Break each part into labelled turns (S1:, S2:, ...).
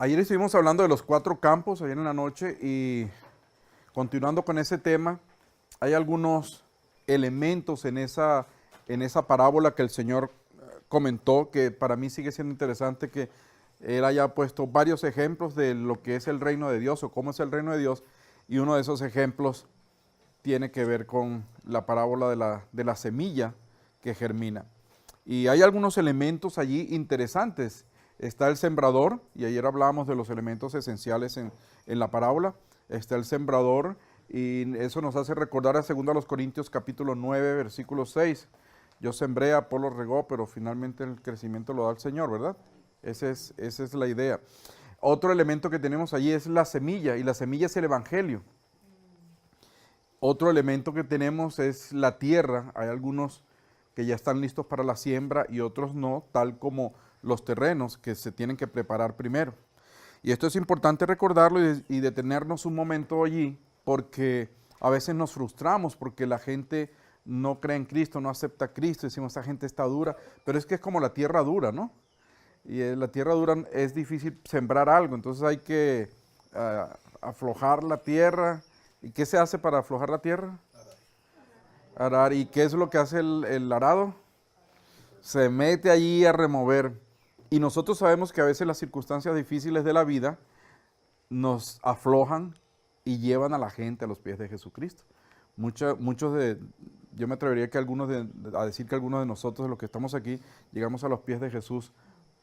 S1: Ayer estuvimos hablando de los cuatro campos, ayer en la noche, y continuando con ese tema, hay algunos elementos en esa parábola que el Señor comentó, que para mí sigue siendo interesante que Él haya puesto varios ejemplos de lo que es el reino de Dios o cómo es el reino de Dios, y uno de esos ejemplos tiene que ver con la parábola de la semilla que germina. Y hay algunos elementos allí interesantes. Está el sembrador, y ayer hablábamos de los elementos esenciales en la parábola. Está el sembrador, y eso nos hace recordar a 2 Corintios capítulo 9, versículo 6. Yo sembré, Apolo regó, pero finalmente el crecimiento lo da el Señor, ¿verdad? Esa es la idea. Otro elemento que tenemos allí es la semilla, y la semilla es el evangelio. Otro elemento que tenemos es la tierra. Hay algunos que ya están listos para la siembra y otros no, tal como los terrenos que se tienen que preparar primero. Y esto es importante recordarlo y detenernos un momento allí, porque a veces nos frustramos porque la gente no cree en Cristo, no acepta a Cristo, decimos, esa gente está dura, pero es que es como la tierra dura, ¿no? Y la tierra dura es difícil sembrar algo, entonces hay que aflojar la tierra. ¿Y qué se hace para aflojar la tierra? Arar. ¿Y qué es lo que hace el arado? Se mete allí a remover. Y nosotros sabemos que a veces las circunstancias difíciles de la vida nos aflojan y llevan a la gente a los pies de Jesucristo. Yo me atrevería que a decir que algunos de nosotros, de los que estamos aquí, llegamos a los pies de Jesús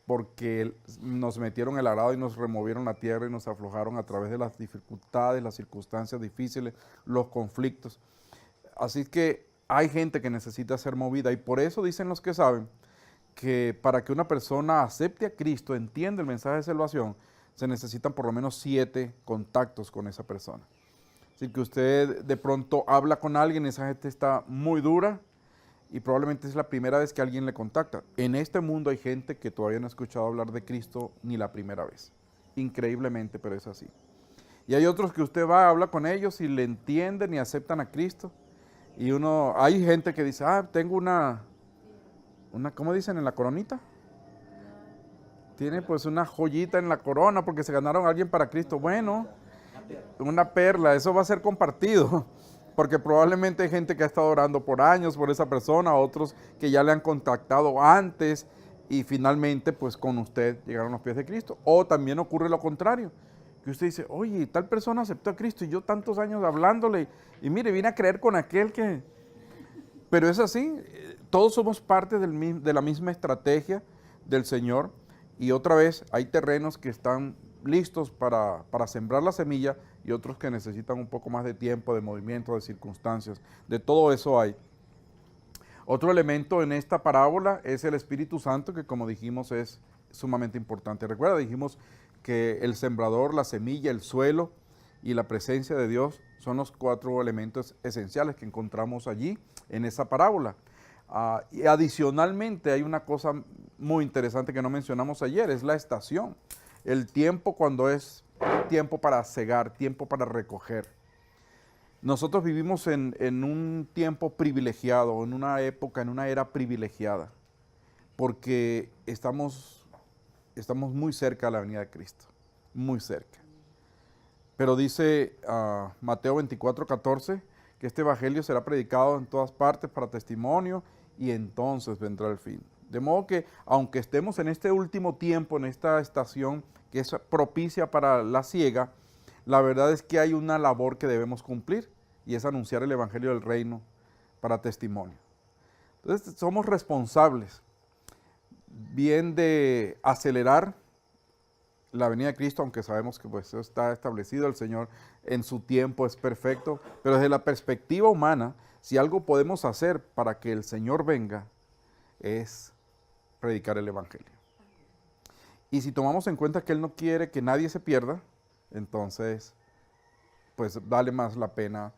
S1: porque nos metieron el arado y nos removieron la tierra y nos aflojaron a través de las dificultades, las circunstancias difíciles, los conflictos. Así que hay gente que necesita ser movida, y por eso dicen los que saben que para que una persona acepte a Cristo, entienda el mensaje de salvación, se necesitan por lo menos 7 contactos con esa persona. Así que usted de pronto habla con alguien, esa gente está muy dura y probablemente es la primera vez que alguien le contacta. En este mundo hay gente que todavía no ha escuchado hablar de Cristo ni la primera vez. Increíblemente, pero es así. Y hay otros que usted va, habla con ellos y le entienden y aceptan a Cristo. Y hay gente que dice, tengo ¿cómo dicen? En la coronita. Tiene pues una joyita en la corona porque se ganaron a alguien para Cristo. Bueno, una perla, eso va a ser compartido. Porque probablemente hay gente que ha estado orando por años por esa persona, otros que ya le han contactado antes y finalmente pues con usted llegaron a los pies de Cristo. O también ocurre lo contrario, que usted dice, oye, tal persona aceptó a Cristo y yo tantos años hablándole y mire, vine a creer con aquel que... Pero es así, todos somos parte de la misma estrategia del Señor, y otra vez hay terrenos que están listos para sembrar la semilla y otros que necesitan un poco más de tiempo, de movimiento, de circunstancias. De todo eso hay. Otro elemento en esta parábola es el Espíritu Santo, que como dijimos es sumamente importante. Recuerda, dijimos que el sembrador, la semilla, el suelo y la presencia de Dios son los 4 elementos esenciales que encontramos allí en esa parábola. Y adicionalmente hay una cosa muy interesante que no mencionamos ayer, es la estación. El tiempo cuando es tiempo para cegar, tiempo para recoger. Nosotros vivimos en un tiempo privilegiado, en una época, en una era privilegiada, porque estamos muy cerca de la venida de Cristo, muy cerca. Pero dice Mateo 24:14 que este evangelio será predicado en todas partes para testimonio y entonces vendrá el fin. De modo que aunque estemos en este último tiempo, en esta estación que es propicia para la siega, la verdad es que hay una labor que debemos cumplir y es anunciar el evangelio del reino para testimonio. Entonces somos responsables bien de acelerar la venida de Cristo, aunque sabemos que pues eso está establecido, el Señor en su tiempo es perfecto, pero desde la perspectiva humana, si algo podemos hacer para que el Señor venga, es predicar el Evangelio. Y si tomamos en cuenta que Él no quiere que nadie se pierda, entonces pues vale más la pena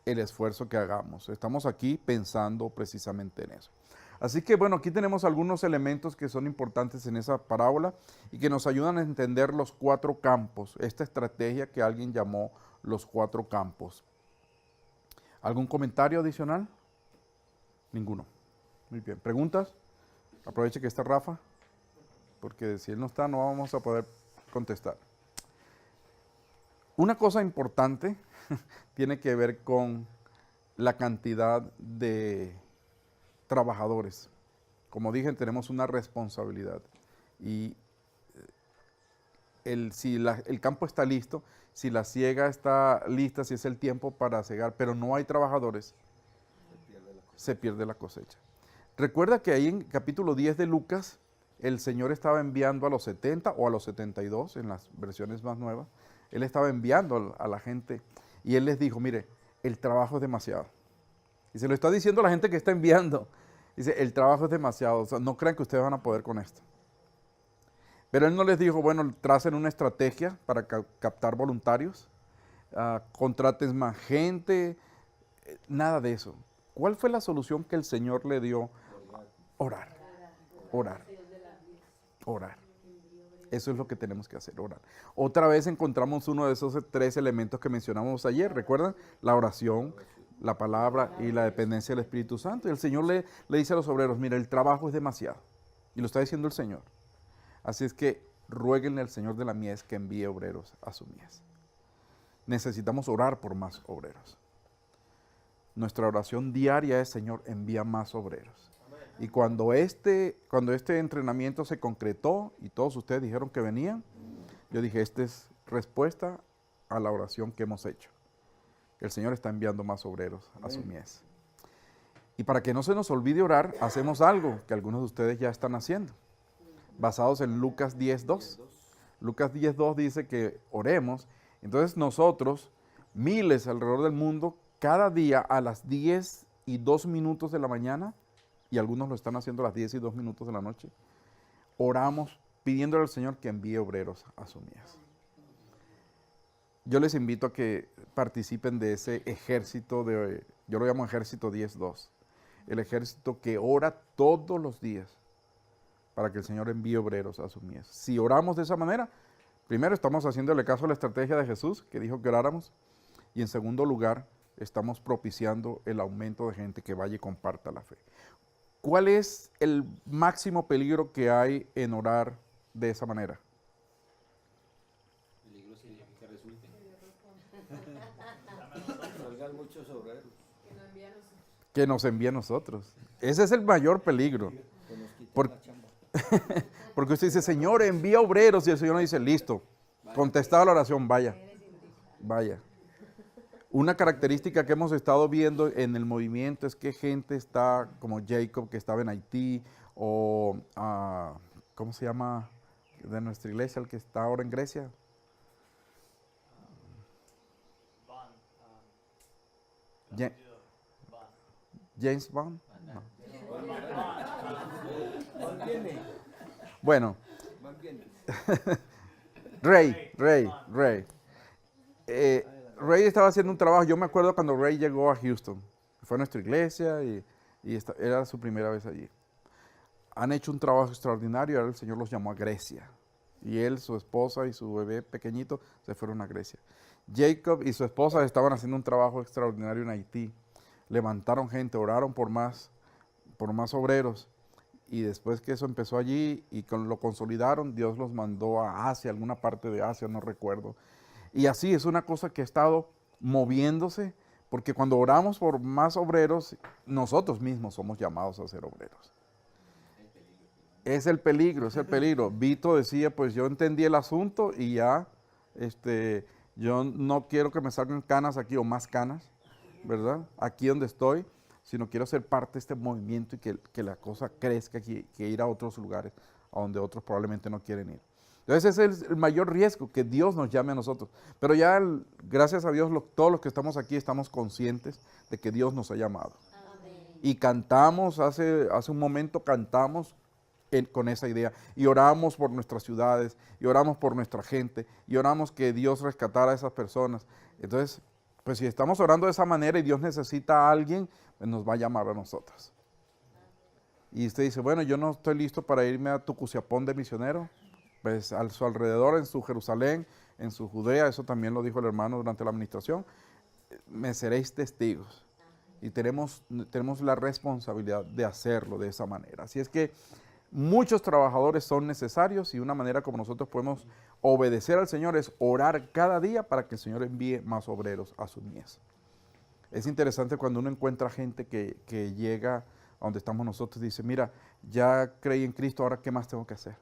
S1: el esfuerzo que hagamos. Estamos aquí pensando precisamente en eso. Así que bueno, aquí tenemos algunos elementos que son importantes en esa parábola y que nos ayudan a entender los 4 campos, esta estrategia que alguien llamó los 4 campos. ¿Algún comentario adicional? Ninguno. Muy bien. ¿Preguntas? Aproveche que está Rafa, porque si él no está no vamos a poder contestar. Una cosa importante tiene que ver con la cantidad de trabajadores. Como dije, tenemos una responsabilidad. Y si el campo está listo, si la siega está lista, si es el tiempo para cegar, pero no hay trabajadores, se pierde la cosecha. Recuerda que ahí en capítulo 10 de Lucas, el Señor estaba enviando a los 70 o a los 72, en las versiones más nuevas, Él estaba enviando a la gente y Él les dijo, mire, el trabajo es demasiado. Y se lo está diciendo a la gente que está enviando. Dice, el trabajo es demasiado, o sea, no crean que ustedes van a poder con esto. Pero Él no les dijo, bueno, tracen una estrategia para captar voluntarios, contraten más gente, nada de eso. ¿Cuál fue la solución que el Señor le dio? Orar, orar, orar. Eso es lo que tenemos que hacer, orar. Otra vez encontramos uno de esos 3 elementos que mencionamos ayer, ¿recuerdan? La oración, la palabra y la dependencia del Espíritu Santo. Y el Señor le dice a los obreros, mira, el trabajo es demasiado. Y lo está diciendo el Señor. Así es que ruéguenle al Señor de la mies que envíe obreros a su mies. Necesitamos orar por más obreros. Nuestra oración diaria es, Señor, envía más obreros. Y cuando este entrenamiento se concretó y todos ustedes dijeron que venían, yo dije, esta es respuesta a la oración que hemos hecho. El Señor está enviando más obreros a su mies. Y para que no se nos olvide orar, hacemos algo que algunos de ustedes ya están haciendo, basados en Lucas 10:2. Lucas 10:2 dice que oremos. Entonces nosotros, miles alrededor del mundo, cada día a las 10:02 de la mañana, y algunos lo están haciendo a las 10:02 de la noche, oramos pidiéndole al Señor que envíe obreros a su mies. Yo les invito a que participen de ese ejército, yo lo llamo ejército 10:2, el ejército que ora todos los días para que el Señor envíe obreros a su mies. Si oramos de esa manera, primero estamos haciéndole caso a la estrategia de Jesús, que dijo que oráramos, y en segundo lugar, estamos propiciando el aumento de gente que vaya y comparta la fe. ¿Cuál es el máximo peligro que hay en orar de esa manera?
S2: Peligro significa que resulte. Salgan muchos obreros.
S1: Que nos envíe a nosotros. Ese es el mayor peligro.
S2: Que nos quiten la chamba.
S1: Porque usted dice, Señor, envía obreros, y el Señor nos dice, listo, contestada la oración, vaya, vaya. Una característica que hemos estado viendo en el movimiento es que gente está, como Jacob, que estaba en Haití, o, ¿cómo se llama? De nuestra iglesia, el que está ahora en Grecia. James Bond. No. Bueno, Ray. Ray estaba haciendo un trabajo. Yo me acuerdo cuando Ray llegó a Houston. Fue a nuestra iglesia y era su primera vez allí. Han hecho un trabajo extraordinario. Ahora el Señor los llamó a Grecia. Y él, su esposa y su bebé pequeñito se fueron a Grecia. Jacob y su esposa estaban haciendo un trabajo extraordinario en Haití. Levantaron gente, oraron por más obreros. Y después que eso empezó allí y lo consolidaron, Dios los mandó a Asia, alguna parte de Asia, no recuerdo. Y así es una cosa que ha estado moviéndose, porque cuando oramos por más obreros, nosotros mismos somos llamados a ser obreros. Es el peligro, es el peligro. Vito decía, pues yo entendí el asunto y ya, yo no quiero que me salgan canas aquí o más canas, ¿verdad? Aquí donde estoy, sino quiero ser parte de este movimiento y que la cosa crezca, que ir a otros lugares, a donde otros probablemente no quieren ir. Entonces ese es el mayor riesgo, que Dios nos llame a nosotros. Pero ya, gracias a Dios, todos los que estamos aquí estamos conscientes de que Dios nos ha llamado. Amén. Y cantamos, hace un momento cantamos con esa idea. Y oramos por nuestras ciudades, y oramos por nuestra gente, y oramos que Dios rescatara a esas personas. Entonces, pues si estamos orando de esa manera y Dios necesita a alguien, pues nos va a llamar a nosotros. Y usted dice, bueno, yo no estoy listo para irme a Tucuciapón de misionero. Pues a su alrededor, en su Jerusalén, en su Judea, eso también lo dijo el hermano durante la administración, me seréis testigos. Y tenemos la responsabilidad de hacerlo de esa manera. Así es que muchos trabajadores son necesarios y una manera como nosotros podemos obedecer al Señor es orar cada día para que el Señor envíe más obreros a su mies. Es interesante cuando uno encuentra gente que llega a donde estamos nosotros y dice, mira, ya creí en Cristo, ahora ¿qué más tengo que hacer?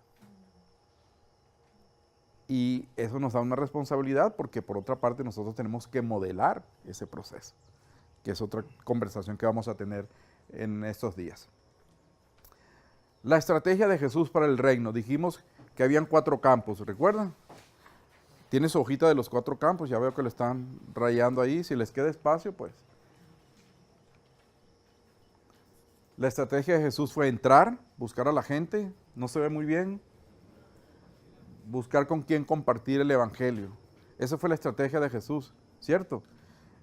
S1: Y eso nos da una responsabilidad porque por otra parte nosotros tenemos que modelar ese proceso, que es otra conversación que vamos a tener en estos días. La estrategia de Jesús para el reino. Dijimos que habían 4 campos, ¿recuerdan? Tiene su hojita de los 4 campos, ya veo que lo están rayando ahí, si les queda espacio, pues. La estrategia de Jesús fue entrar, buscar a la gente, no se ve muy bien, buscar con quién compartir el evangelio. Esa fue la estrategia de Jesús, ¿cierto?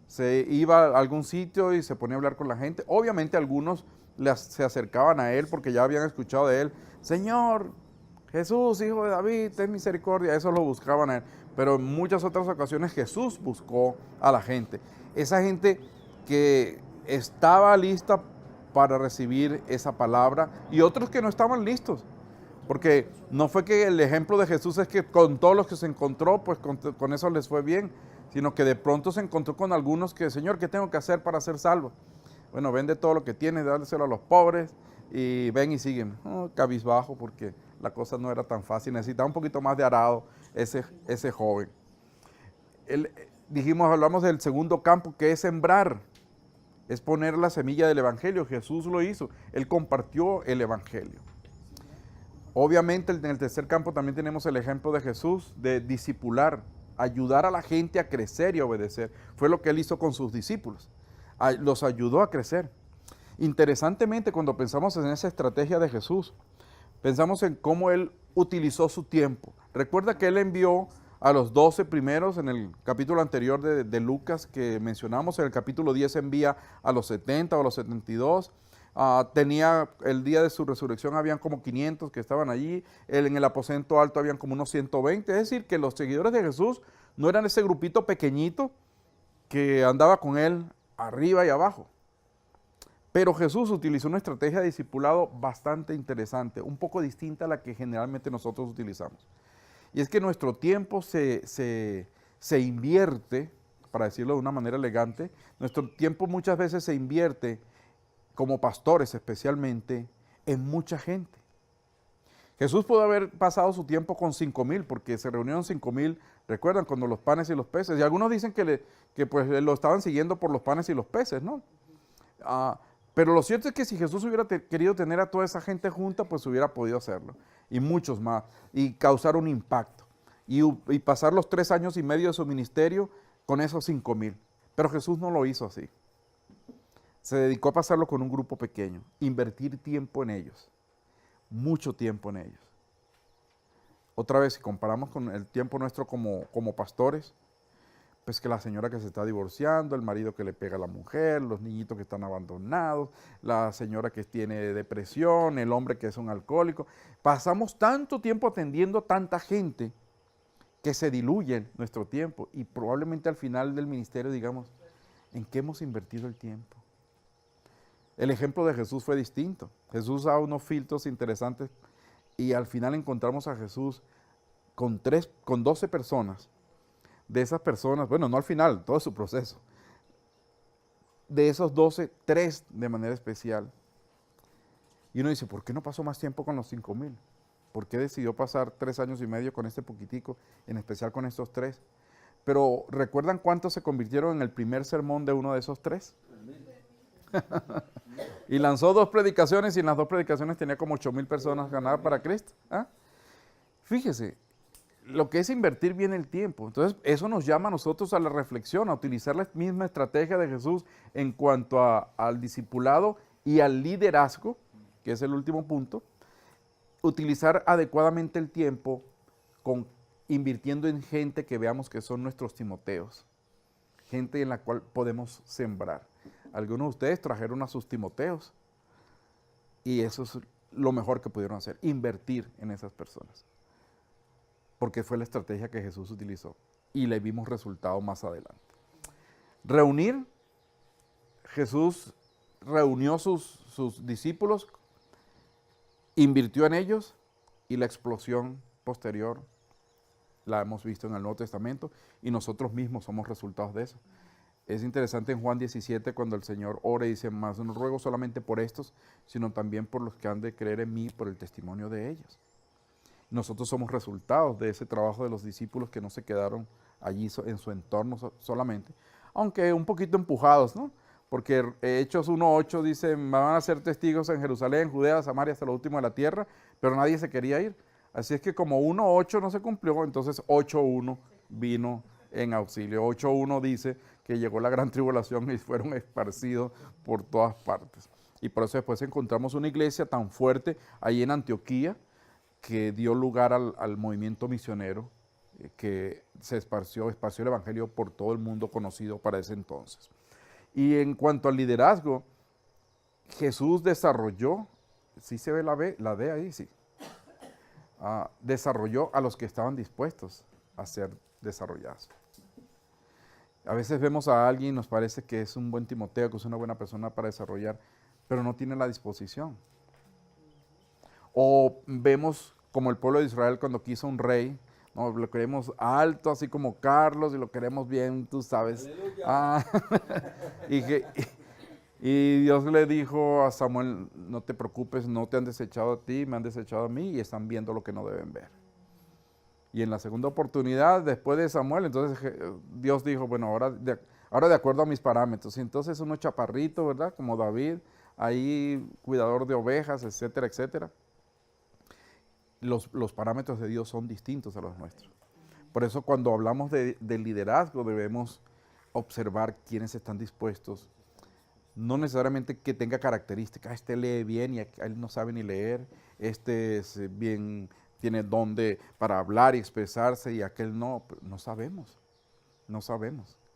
S1: Se iba a algún sitio y se ponía a hablar con la gente. Obviamente algunos se acercaban a él porque ya habían escuchado de él. Señor, Jesús, hijo de David, ten misericordia. Eso lo buscaban a él. Pero en muchas otras ocasiones Jesús buscó a la gente. Esa gente que estaba lista para recibir esa palabra y otros que no estaban listos. Porque no fue que el ejemplo de Jesús es que con todos los que se encontró, pues con eso les fue bien, sino que de pronto se encontró con algunos que, Señor, ¿qué tengo que hacer para ser salvo? Bueno, vende todo lo que tienes, dáselo a los pobres y ven y siguen. Cabizbajo, porque la cosa no era tan fácil, necesitaba un poquito más de arado ese joven. Hablamos del segundo campo, que es sembrar, es poner la semilla del evangelio. Jesús lo hizo, él compartió el evangelio. Obviamente en el tercer campo también tenemos el ejemplo de Jesús de discipular, ayudar a la gente a crecer y a obedecer. Fue lo que él hizo con sus discípulos, los ayudó a crecer. Interesantemente, cuando pensamos en esa estrategia de Jesús, pensamos en cómo él utilizó su tiempo. Recuerda que él envió a los 12 primeros en el capítulo anterior de Lucas que mencionamos, en el capítulo 10 envía a los 70 o a los 72. Tenía el día de su resurrección, habían como 500 que estaban allí, en el aposento alto habían como unos 120, es decir, que los seguidores de Jesús no eran ese grupito pequeñito que andaba con él arriba y abajo. Pero Jesús utilizó una estrategia de discipulado bastante interesante, un poco distinta a la que generalmente nosotros utilizamos. Y es que nuestro tiempo se invierte, para decirlo de una manera elegante, nuestro tiempo muchas veces se invierte como pastores especialmente, en mucha gente. Jesús pudo haber pasado su tiempo con 5,000, porque se reunieron 5,000, recuerdan, cuando los panes y los peces, y algunos dicen que pues lo estaban siguiendo por los panes y los peces, ¿no? Pero lo cierto es que si Jesús hubiera querido tener a toda esa gente junta, pues hubiera podido hacerlo, y muchos más, y causar un impacto, y pasar los 3 años y medio de su ministerio con esos 5,000. Pero Jesús no lo hizo así. Se dedicó a pasarlo con un grupo pequeño, invertir tiempo en ellos, mucho tiempo en ellos. Otra vez, si comparamos con el tiempo nuestro como pastores, pues que la señora que se está divorciando, el marido que le pega a la mujer, los niñitos que están abandonados, la señora que tiene depresión, el hombre que es un alcohólico. Pasamos tanto tiempo atendiendo a tanta gente que se diluye nuestro tiempo y probablemente al final del ministerio digamos, ¿en qué hemos invertido el tiempo? El ejemplo de Jesús fue distinto. Jesús da unos filtros interesantes y al final encontramos a Jesús con 12 personas. De esas personas, bueno, no al final, todo su proceso. De esos 12, 3 de manera especial. Y uno dice, ¿por qué no pasó más tiempo con los 5,000? ¿Por qué decidió pasar 3 años y medio con este poquitico, en especial con estos 3? Pero ¿recuerdan cuántos se convirtieron en el primer sermón de uno de esos 3? Y lanzó 2 predicaciones y en las 2 predicaciones tenía como 8,000 personas ganadas para Cristo. Fíjese, lo que es invertir bien el tiempo. Entonces, eso nos llama a nosotros a la reflexión, a utilizar la misma estrategia de Jesús en cuanto al discipulado y al liderazgo, que es el último punto. Utilizar adecuadamente el tiempo invirtiendo en gente que veamos que son nuestros Timoteos, gente en la cual podemos sembrar. Algunos de ustedes trajeron a sus Timoteos y eso es lo mejor que pudieron hacer, invertir en esas personas. Porque fue la estrategia que Jesús utilizó y le vimos resultados más adelante. Reunir, Jesús reunió sus discípulos invirtió en ellos y la explosión posterior la hemos visto en el Nuevo Testamento y nosotros mismos somos resultados de eso. Es interesante en Juan 17 cuando el Señor ora y dice, más no ruego solamente por estos, sino también por los que han de creer en mí por el testimonio de ellos. Nosotros somos resultados de ese trabajo de los discípulos que no se quedaron allí en su entorno solamente, aunque un poquito empujados, ¿no? Porque Hechos 1:8 dice, van a ser testigos en Jerusalén, Judea, Samaria, hasta lo último de la tierra, pero nadie se quería ir. Así es que como 1:8 no se cumplió, entonces 8:1 vino en auxilio. 8:1 dice que llegó la gran tribulación y fueron esparcidos por todas partes. Y por eso después encontramos una iglesia tan fuerte ahí en Antioquía que dio lugar al movimiento misionero que se esparció el evangelio por todo el mundo conocido para ese entonces. Y en cuanto al liderazgo, Jesús desarrolló, ¿sí se ve la D ahí? Sí. Desarrolló a los que estaban dispuestos a ser desarrollados. A veces vemos a alguien y nos parece que es un buen Timoteo, que es una buena persona para desarrollar, pero no tiene la disposición. O vemos como el pueblo de Israel cuando quiso un rey, ¿no? Lo queremos alto, así como Carlos, y lo queremos bien, tú sabes. Y Dios le dijo a Samuel, no te preocupes, no te han desechado a ti, me han desechado a mí y están viendo lo que no deben ver. Y en la segunda oportunidad, después de Samuel, entonces Dios dijo, bueno, ahora de acuerdo a mis parámetros. Y entonces uno chaparrito, ¿verdad? Como David, ahí cuidador de ovejas, etcétera, etcétera. Los parámetros de Dios son distintos a los nuestros. Por eso cuando hablamos de liderazgo debemos observar quiénes están dispuestos. No necesariamente que tenga características, este lee bien y él no sabe ni leer, este es bien, tiene don para hablar y expresarse y aquel no. No sabemos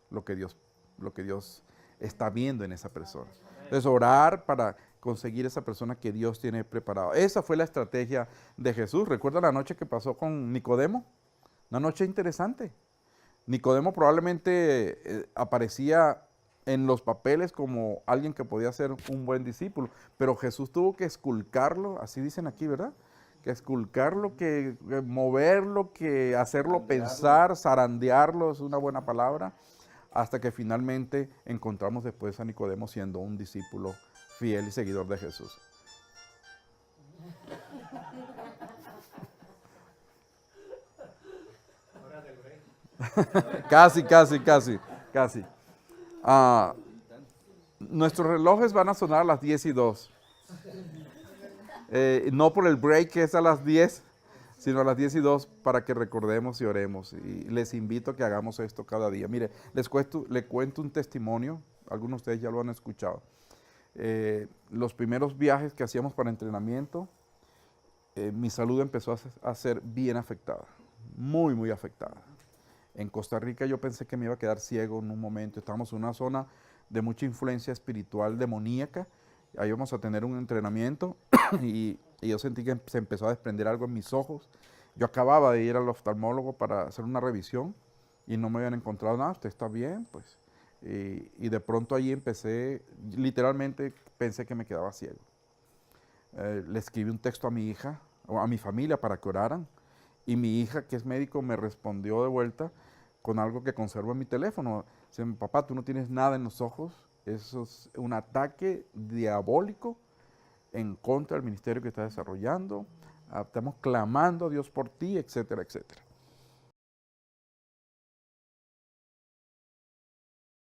S1: lo que Dios está viendo en esa persona. Entonces orar para conseguir esa persona que Dios tiene preparado. Esa fue la estrategia de Jesús. ¿Recuerda la noche que pasó con Nicodemo? Una noche interesante. Nicodemo probablemente aparecía en los papeles como alguien que podía ser un buen discípulo, pero Jesús tuvo que esculcarlo, así dicen aquí, ¿verdad? Que esculcarlo, que moverlo, que hacerlo pensar, zarandearlo, es una buena palabra, hasta que finalmente encontramos después a Nicodemo siendo un discípulo fiel y seguidor de Jesús. Casi. Nuestros relojes van a sonar a las 10:02. No por el break que es a las 10, sino a las 10:02 para que recordemos y oremos. Y les invito a que hagamos esto cada día. Mire, les cuento un testimonio, algunos de ustedes ya lo han escuchado. Los primeros viajes que hacíamos para entrenamiento, mi salud empezó a ser bien afectada, muy, muy afectada. En Costa Rica yo pensé que me iba a quedar ciego en un momento. Estábamos en una zona de mucha influencia espiritual demoníaca. Ahí íbamos a tener un entrenamiento y yo sentí que se empezó a desprender algo en mis ojos. Yo acababa de ir al oftalmólogo para hacer una revisión y no me habían encontrado nada. ¿Usted está bien? Pues. Y de pronto ahí literalmente pensé que me quedaba ciego. Le escribí un texto a mi hija, o a mi familia para que oraran. Y mi hija, que es médico, me respondió de vuelta con algo que conservo en mi teléfono. Dice, papá, tú no tienes nada en los ojos. Eso es un ataque diabólico en contra del ministerio que estás desarrollando. Estamos clamando a Dios por ti, etcétera, etcétera.